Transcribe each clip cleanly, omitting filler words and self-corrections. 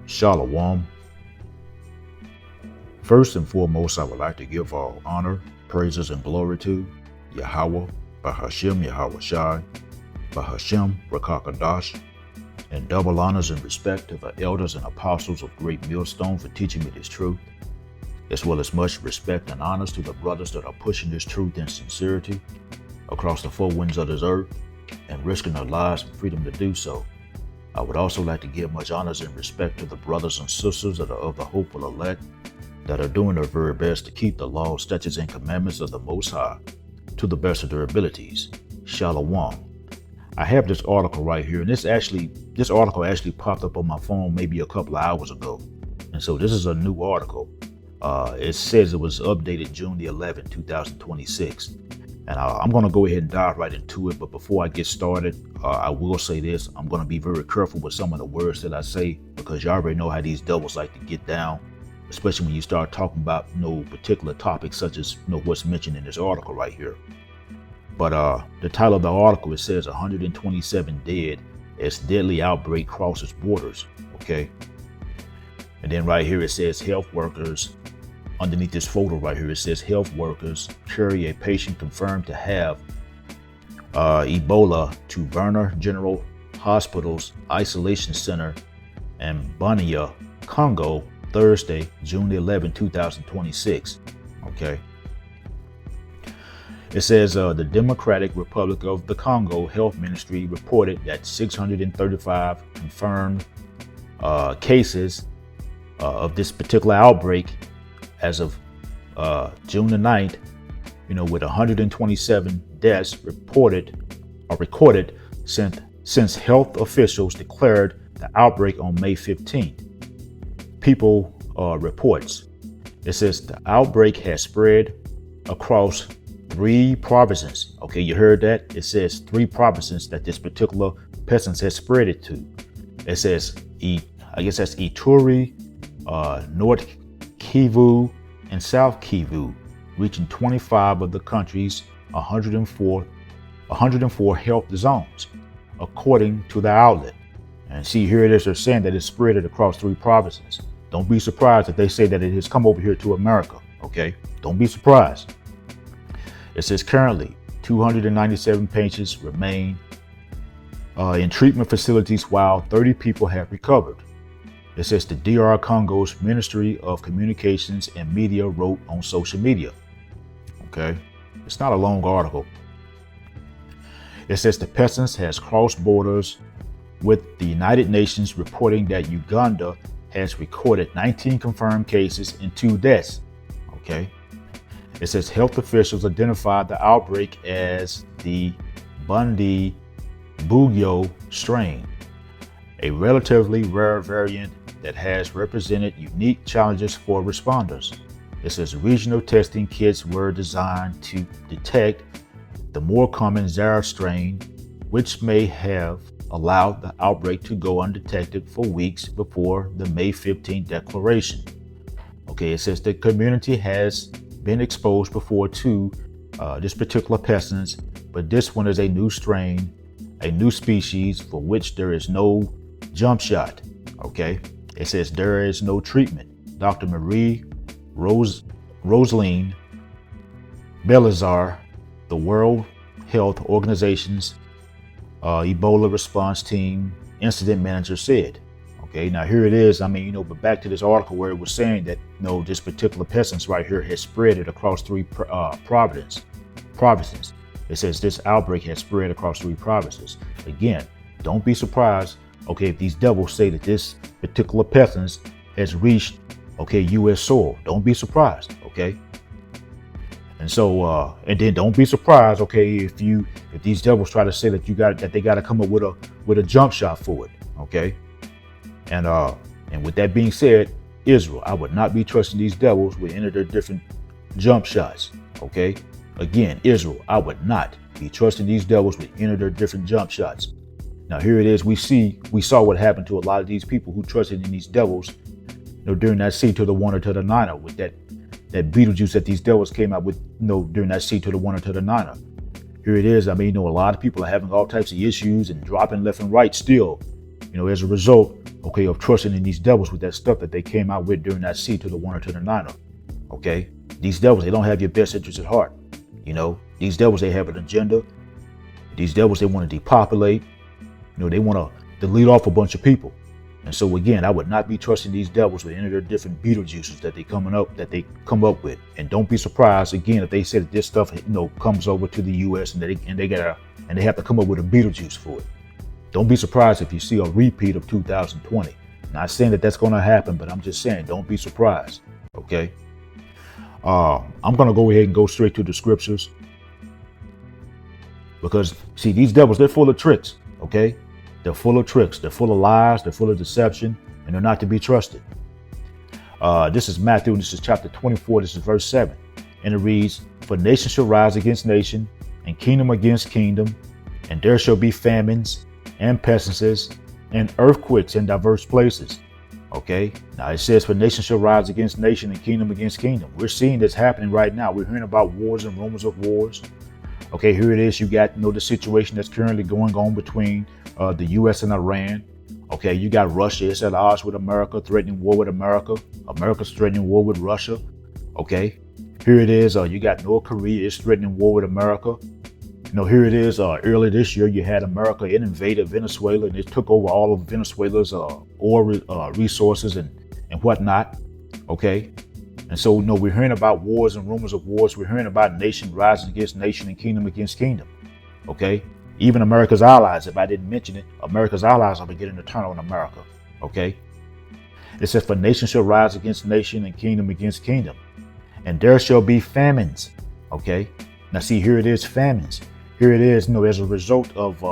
Shalom. First and foremost, I would like to give all honor, praises, and glory to Yahweh, Bahashem Yahweh Shai, Bahashem Rakakadash, and double honors and respect to the elders and apostles of Great Millstone for teaching me this truth, as well as much respect and honors to the brothers that are pushing this truth in sincerity across the four winds of this earth and risking their lives and freedom to do so. I would also like to give much honors and respect to the brothers and sisters that are of the hopeful elect that are doing their very best to keep the laws, statutes, and commandments of the Most High to the best of their abilities. Shalom. I have this article right here, and this article actually popped up on my phone maybe a couple of hours ago. And so this is a new article. It says it was updated June the 11th, 2026. And I'm going to go ahead and dive right into it. But before I get started, I will say this. I'm going to be very careful with some of the words that I say, because you already know how these devils like to get down, especially when you start talking about particular topics such as what's mentioned in this article right here. But the title of the article, it says 127 dead as deadly outbreak crosses borders. Okay. And then right here it says health workers. Underneath this photo right here, it says health workers carry a patient confirmed to have Ebola to Berner General Hospital's Isolation Center in Bunia, Congo, Thursday, June 11, 2026. Okay. It says the Democratic Republic of the Congo Health Ministry reported that 635 confirmed cases of this particular outbreak as of June the 9th, with 127 deaths recorded since health officials declared the outbreak on May 15th. People reports. It says the outbreak has spread across 3 provinces. Okay, you heard that? It says 3 provinces that this particular pestilence has spread it to. It says, I guess that's Ituri, North Kivu, and South Kivu, reaching 25 of the country's 104 health zones, according to the outlet. And see, here it is, they're saying that it's spread it across 3 provinces. Don't be surprised if they say that it has come over here to America, okay? Don't be surprised. It says currently 297 patients remain in treatment facilities while 30 people have recovered. It says the DR Congo's Ministry of Communications and Media wrote on social media. Okay, it's not a long article. It says the pestilence has crossed borders, with the United Nations reporting that Uganda has recorded 19 confirmed cases and 2 deaths. Okay. It says health officials identified the outbreak as the Bundi Bugyo strain, a relatively rare variant that has represented unique challenges for responders. It says regional testing kits were designed to detect the more common Zaire strain, which may have allowed the outbreak to go undetected for weeks before the May 15th declaration. Okay, it says the community has been exposed before to this particular pestilence, but this one is a new strain, a new species for which there is no jump shot. Okay, it says there is no treatment. Dr. Marie Rosaline Belazar, the World Health Organization's Ebola response team incident manager, said. Okay, now here it is. But back to this article where it was saying that this particular pestilence right here has spread it across 3 provinces. It says this outbreak has spread across 3 provinces. Again, don't be surprised, okay, if these devils say that this particular pestilence has reached, okay, U.S. soil. Don't be surprised, okay? And so, and then don't be surprised, okay, if these devils try to say that they got to come up with a jump shot for it, okay? And with that being said, Israel, I would not be trusting these devils with any of their different jump shots, okay? Again, Israel, I would not be trusting these devils with any of their different jump shots. Now here it is. We saw what happened to a lot of these people who trusted in these devils, during that C to the 1 or to the 9 with that Beetlejuice that these devils came out with, during that C to the 1 or to the 9. Here it is. A lot of people are having all types of issues and dropping left and right still, as a result, okay, of trusting in these devils with that stuff that they came out with during that C to the 1 or to the 9. Okay, these devils, they don't have your best interest at heart. These devils, they have an agenda. These devils, they want to depopulate. They want to delete off a bunch of people. And so again, I would not be trusting these devils with any of their different Beetlejuices that they come up with. And don't be surprised again if they say that this stuff comes over to the U.S. and they have to come up with a Beetlejuice for it. Don't be surprised if you see a repeat of 2020. Not saying that that's going to happen, but I'm just saying don't be surprised. Okay. I'm going to go ahead and go straight to the scriptures, because see, these devils, they're full of tricks. Okay. They're full of tricks. They're full of lies. They're full of deception, and they're not to be trusted. This is Matthew. This is chapter 24. This is verse 7. And it reads, "For nation shall rise against nation, and kingdom against kingdom, and there shall be famines and pestilences and earthquakes in diverse places." Okay. Now it says, "For nation shall rise against nation, and kingdom against kingdom." We're seeing this happening right now. We're hearing about wars and rumors of wars. Okay, here it is. You got the situation that's currently going on between the U.S. and Iran. Okay, you got Russia. It's at odds with America, threatening war with America. America's threatening war with Russia. Okay, here it is. You got North Korea is threatening war with America. Here it is. Earlier this year, you had America. It invaded Venezuela and it took over all of Venezuela's oil resources and whatnot. Okay. And so, we're hearing about wars and rumors of wars. We're hearing about nation rising against nation and kingdom against kingdom. Okay. Even America's allies, if I didn't mention it, America's allies are beginning to turn on America. Okay. It says, "For nation shall rise against nation and kingdom against kingdom, and there shall be famines." Okay. Now see, here it is, famines. Here it is, as a result of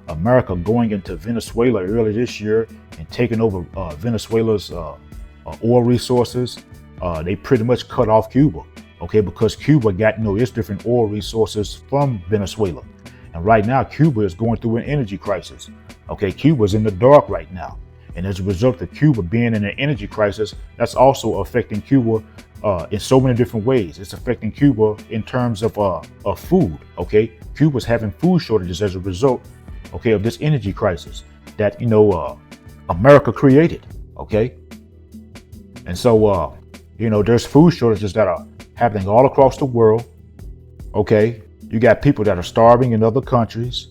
America going into Venezuela earlier this year and taking over Venezuela's oil resources. They pretty much cut off Cuba. Okay, because Cuba got its different oil resources from Venezuela. And right now, Cuba is going through an energy crisis. Okay, Cuba's in the dark right now. And as a result of Cuba being in an energy crisis, that's also affecting Cuba in so many different ways. It's affecting Cuba in terms of food. Okay, Cuba's having food shortages as a result, okay, of this energy crisis that America created. Okay, and so there's food shortages that are happening all across the world. Okay. You got people that are starving in other countries.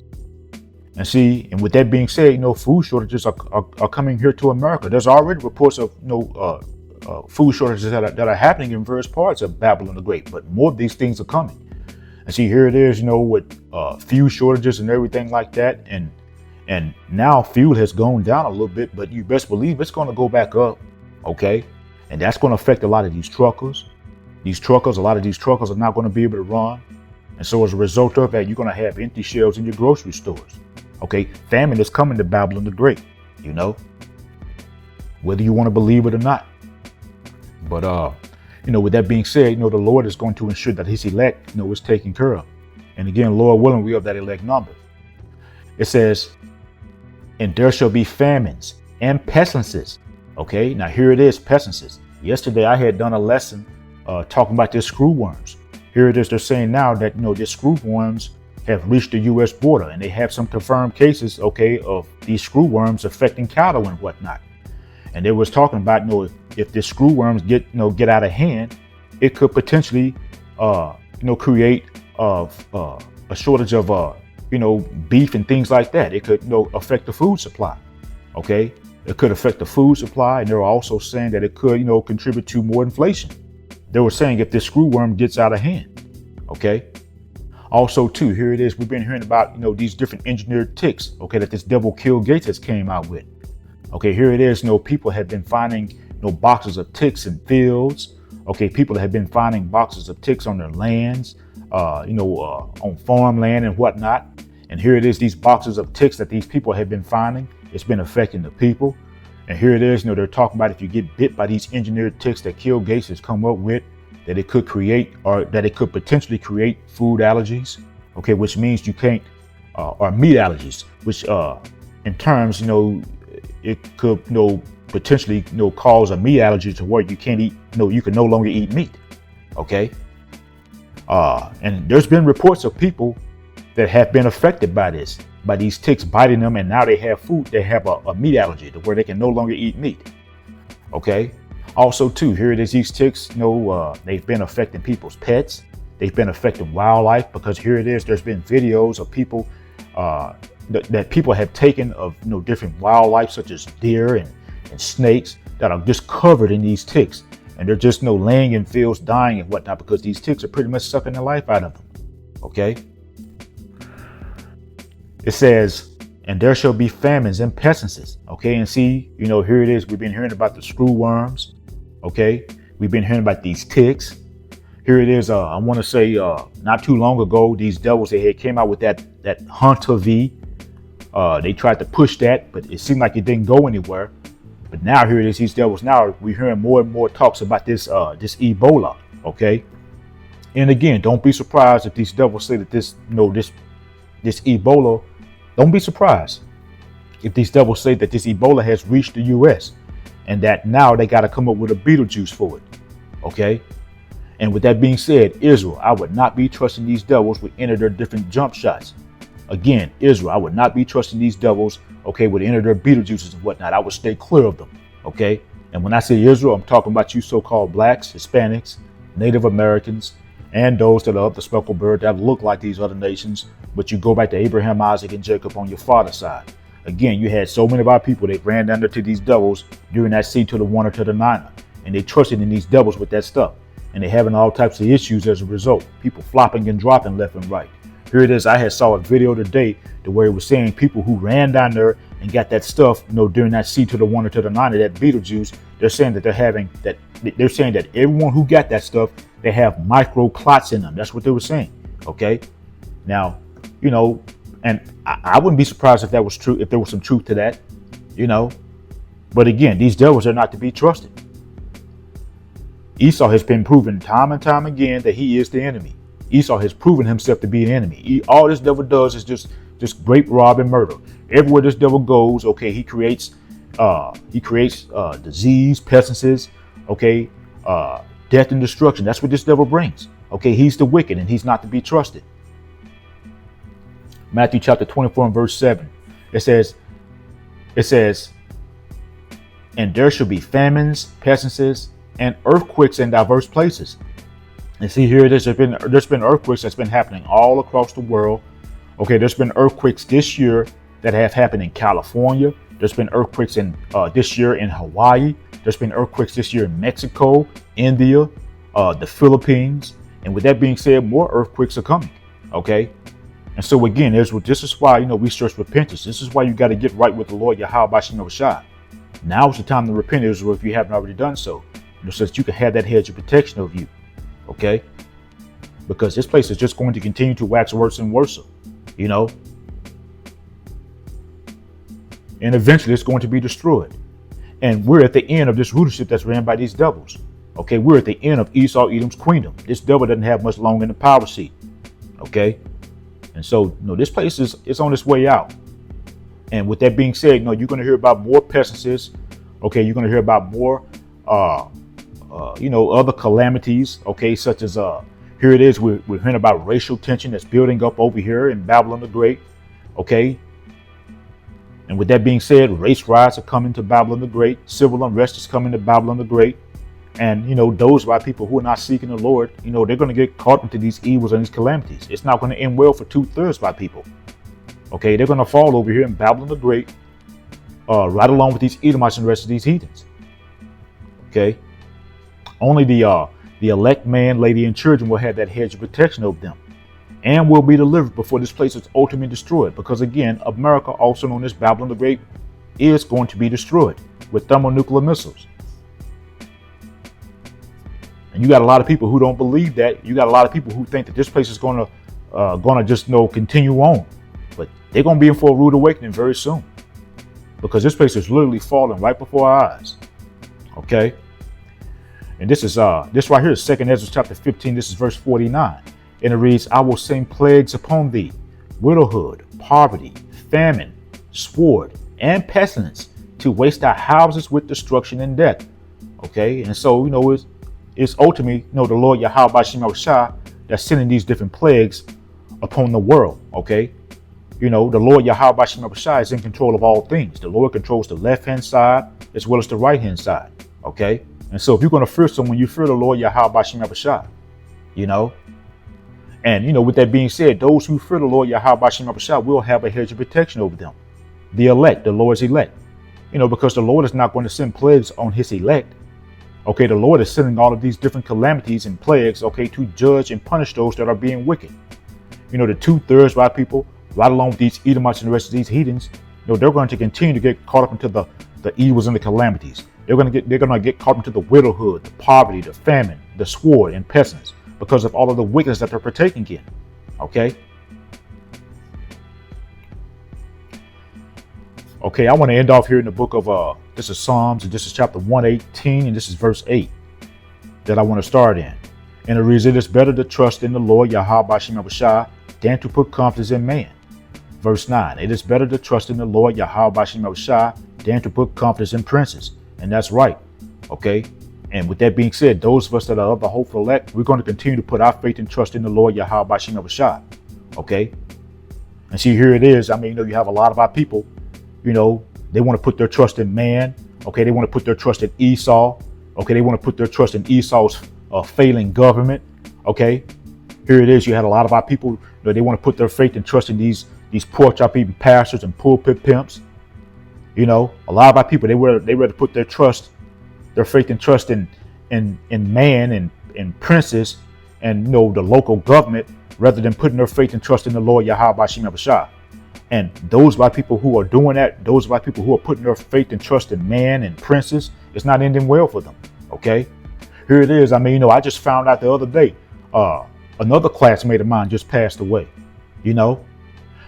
And with that being said, food shortages are coming here to America. There's already reports of food shortages that are happening in various parts of Babylon the Great, but more of these things are coming. And see, here it is, with fuel shortages and everything like that. And now fuel has gone down a little bit, but you best believe it's going to go back up. Okay. And that's going to affect a lot of these truckers. A lot of these truckers are not going to be able to run. And so as a result of that, you're going to have empty shelves in your grocery stores. Okay, famine is coming to Babylon the Great, whether you want to believe it or not. But, with that being said, the Lord is going to ensure that his elect, is taken care of. And again, Lord willing, we have that elect number. It says, "And there shall be famines and pestilences." Okay, now here it is, pestilences. Yesterday, I had done a lesson talking about the screw worms. Here it is, they're saying now that, these screw worms have reached the U.S. border, and they have some confirmed cases, okay, of these screw worms affecting cattle and whatnot. And they was talking about, if the screw worms get out of hand, it could potentially, create a shortage of, beef and things like that. It could, affect the food supply. Okay, it could affect the food supply, and they're also saying that it could, contribute to more inflation. They were saying if this screw worm gets out of hand. Okay. Also, too, here it is. We've been hearing about, these different engineered ticks, okay, that this devil Bill Gates has came out with. Okay, here it is. People have been finding, boxes of ticks in fields. Okay, people have been finding boxes of ticks on their lands, on farmland and whatnot. And here it is. These boxes of ticks that these people have been finding, it's been affecting the people. And here it is, they're talking about if you get bit by these engineered ticks that Bill Gates has come up with, that it could create, or that it could potentially create food allergies. Okay, which means you can't, or meat allergies, which in terms, it could, potentially, cause a meat allergy to where you can't eat, you can no longer eat meat. Okay. And there's been reports of people that have been affected by this, by these ticks biting them, and now they have food. They have a meat allergy to where they can no longer eat meat. Okay. Also, too, here it is. These ticks, they've been affecting people's pets. They've been affecting wildlife, because here it is. There's been videos of people that people have taken of different wildlife, such as deer and snakes, that are just covered in these ticks, and they're just laying in fields, dying and whatnot, because these ticks are pretty much sucking the life out of them. Okay. It says, and there shall be famines and pestilences. Okay. And see, here it is. We've been hearing about the screw worms. Okay. We've been hearing about these ticks. Here it is. I want to say not too long ago, these devils, they had came out with that Hunter V. They tried to push that, but it seemed like it didn't go anywhere. But now here it is. These devils. Now we're hearing more and more talks about this Ebola. Okay. And again, don't be surprised if these devils say that this Ebola. Don't be surprised if these devils say that this Ebola has reached the U.S. and that now they got to come up with a Beetlejuice for it. Okay. And with that being said, Israel, I would not be trusting these devils with any of their different jump shots. Again, Israel, I would not be trusting these devils, okay, with any of their Beetlejuices and whatnot. I would stay clear of them. Okay. And when I say Israel, I'm talking about you so-called blacks, Hispanics, Native Americans, and those that are of the speckled bird that look like these other nations, but you go back to Abraham, Isaac, and Jacob on your father's side. Again, you had so many of our people that ran under to these devils during that seed to the one or to the niner, and they trusted in these devils with that stuff, and they having all types of issues as a result. People flopping and dropping left and right. Here it is. I had saw a video today to where it was saying people who ran down there and got that stuff, during that seed to the one or to the niner, that Beetlejuice. They're saying that they're saying that everyone who got that stuff, they have micro clots in them. That's what they were saying. Okay. Now, and I wouldn't be surprised if that was true, if there was some truth to that, But again, these devils are not to be trusted. Esau has been proven time and time again that he is the enemy. Esau has proven himself to be an enemy. All this devil does is just rape, rob, and murder. Everywhere this devil goes, okay, he creates disease, pestilences, okay, death and destruction. That's what this devil brings. Okay, he's the wicked and he's not to be trusted. Matthew chapter 24 and verse 7. It says, and there shall be famines, pestilences, and earthquakes in diverse places. And see, here it is. There's been earthquakes that's been happening all across the world. Okay, there's been earthquakes this year that have happened in California. There's been earthquakes this year in Hawaii. There's been earthquakes this year in Mexico, India, the Philippines. And with that being said, more earthquakes are coming. Okay. And so again, this is why, we search repentance. This is why you got to get right with the Lord, Yahweh Bashim Shai. Now is the time to repent, Israel, if you haven't already done so. So that you can have that hedge of protection of you. Okay. Because this place is just going to continue to wax worse and worse. And eventually it's going to be destroyed. And we're at the end of this rulership that's ran by these devils. Okay. We're at the end of Esau, Edom's kingdom. This devil doesn't have much longer in the power seat. Okay. And so, this place is on its way out. And with that being said, you're going to hear about more pestilences. Okay. You're going to hear about more, other calamities. Okay. Such as, here it is. We're hearing about racial tension that's building up over here in Babylon the Great. Okay. And with that being said, race riots are coming to Babylon the Great. Civil unrest is coming to Babylon the Great. And, those by people who are not seeking the Lord, they're going to get caught into these evils and these calamities. It's not going to end well for 2/3 by people. Okay. They're going to fall over here in Babylon the Great, right along with these Edomites and the rest of these heathens. Okay. Only the elect man, lady, and children will have that hedge of protection over them and will be delivered before this place is ultimately destroyed. Because again, America, also known as Babylon the Great, is going to be destroyed with thermonuclear missiles. And you got a lot of people who don't believe that. You got a lot of people who think that this place is going to just continue on. But they're going to be in for a rude awakening very soon. Because this place is literally falling right before our eyes. Okay. And this is this right here is 2nd Ezra chapter 15. This is verse 49. And it reads, I will send plagues upon thee, widowhood, poverty, famine, sword, and pestilence, to waste thy houses with destruction and death. Okay. And so, it's ultimately, the Lord Yahweh Bashim Shai that's sending these different plagues upon the world. Okay. The Lord Yahweh Bashim Abishai is in control of all things. The Lord controls the left-hand side as well as the right-hand side. Okay. And so if you're going to fear someone, you fear the Lord Yahweh Bashim Abishai. And, with that being said, those who fear the Lord Yahweh Bashim Abishai will have a hedge of protection over them. The elect, the Lord's elect. Because the Lord is not going to send plagues on his elect. Okay, the Lord is sending all of these different calamities and plagues, okay, to judge and punish those that are being wicked. The 2/3 right people, right along with these Edomites and the rest of these heathens, they're going to continue to get caught up into the evils and the calamities. They're going to get caught into the widowhood, the poverty, the famine, the sword, and pestilence because of all of the wickedness that they're partaking in. Okay. Okay, I want to end off here in the book of this is Psalms, and this is chapter 118, and this is verse 8 that I want to start in. And it reads, "It is better to trust in the Lord Yahweh Bashim Abishai than to put confidence in man." Verse 9, "It is better to trust in the Lord Yahweh Bashim Abishai than to put confidence in princes." And that's right. Okay. And with that being said, those of us that are of the hopeful elect, we're going to continue to put our faith and trust in the Lord Yahweh Bashim Abishai. Okay. And see, here it is. You have a lot of our people, they want to put their trust in man. Okay. They want to put their trust in Esau. Okay. They want to put their trust in Esau's failing government. Okay. Here it is. You had a lot of our people, they want to put their faith and trust in these pork chop eating pastors and pulpit pimps. A lot of our people, they rather put their faith and trust in man and princes and the local government rather than putting their faith and trust in the Lord Yahweh Bashim Abishai. And those of our people who are doing that, those of our people who are putting their faith and trust in man and princes, it's not ending well for them. Okay. Here it is. I just found out the other day, another classmate of mine just passed away.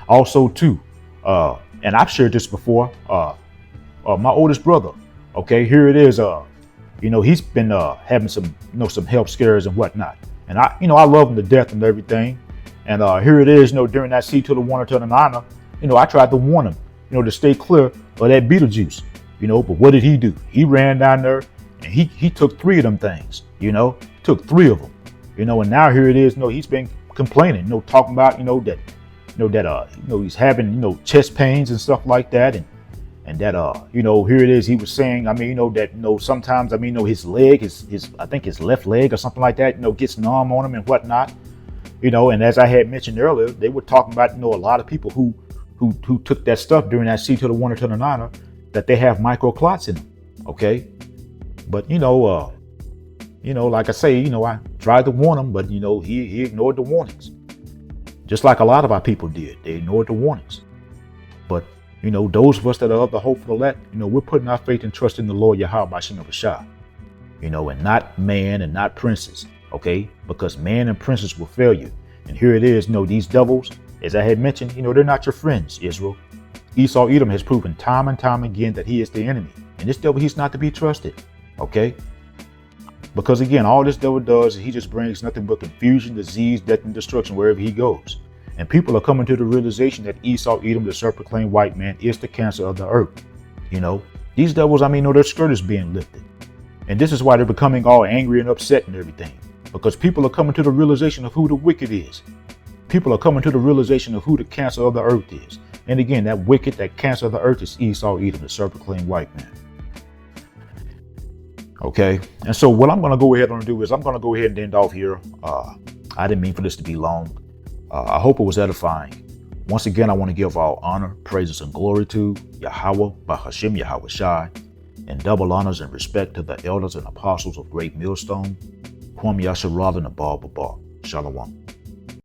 Also too, and I've shared this before, my oldest brother. Okay, here it is. He's been having some health scares and whatnot. And I love him to death and everything. And here it is, during that C to the 1 or to the 9, I tried to warn him, to stay clear of that Beetlejuice. But what did he do? He ran down there and he took 3 of them things, took 3 of them, and now here it is, he's been complaining, talking about, that he's having, chest pains and stuff like that. And that, here it is, he was saying, that, sometimes, his leg, I think his left leg or something like that, gets numb on him and whatnot, and as I had mentioned earlier, they were talking about, a lot of people who took that stuff during that C to the 1 or to the 9, that they have microclots in them. Okay. But, like I say, I tried to warn him, but, he ignored the warnings. Just like a lot of our people did. They ignored the warnings. But, those of us that are of the hopeful elect, we're putting our faith and trust in the Lord Yahweh Bashim Abishai, and not man and not princes, okay? Because man and princes will fail you. And here it is, these devils, as I had mentioned, they're not your friends, Israel. Esau Edom has proven time and time again that he is the enemy. And this devil, he's not to be trusted, okay? Because again, all this devil does is he just brings nothing but confusion, disease, death, and destruction wherever he goes. And people are coming to the realization that Esau Edom, the self-proclaimed white man, is the cancer of the earth. These devils, their skirt is being lifted. And this is why they're becoming all angry and upset and everything. Because people are coming to the realization of who the wicked is. People are coming to the realization of who the cancer of the earth is. And again, that wicked, that cancer of the earth is Esau Edom, the self-proclaimed white man. Okay. And so what I'm going to go ahead and do is I'm going to go ahead and end off here. I didn't mean for this to be long. I hope it was edifying. Once again, I want to give all honor, praises, and glory to Yahweh, Bahashim Yahweh Shai, and double honors and respect to the elders and apostles of Great Millstone, Kwam Yasharad and Abal Babar. Shalom.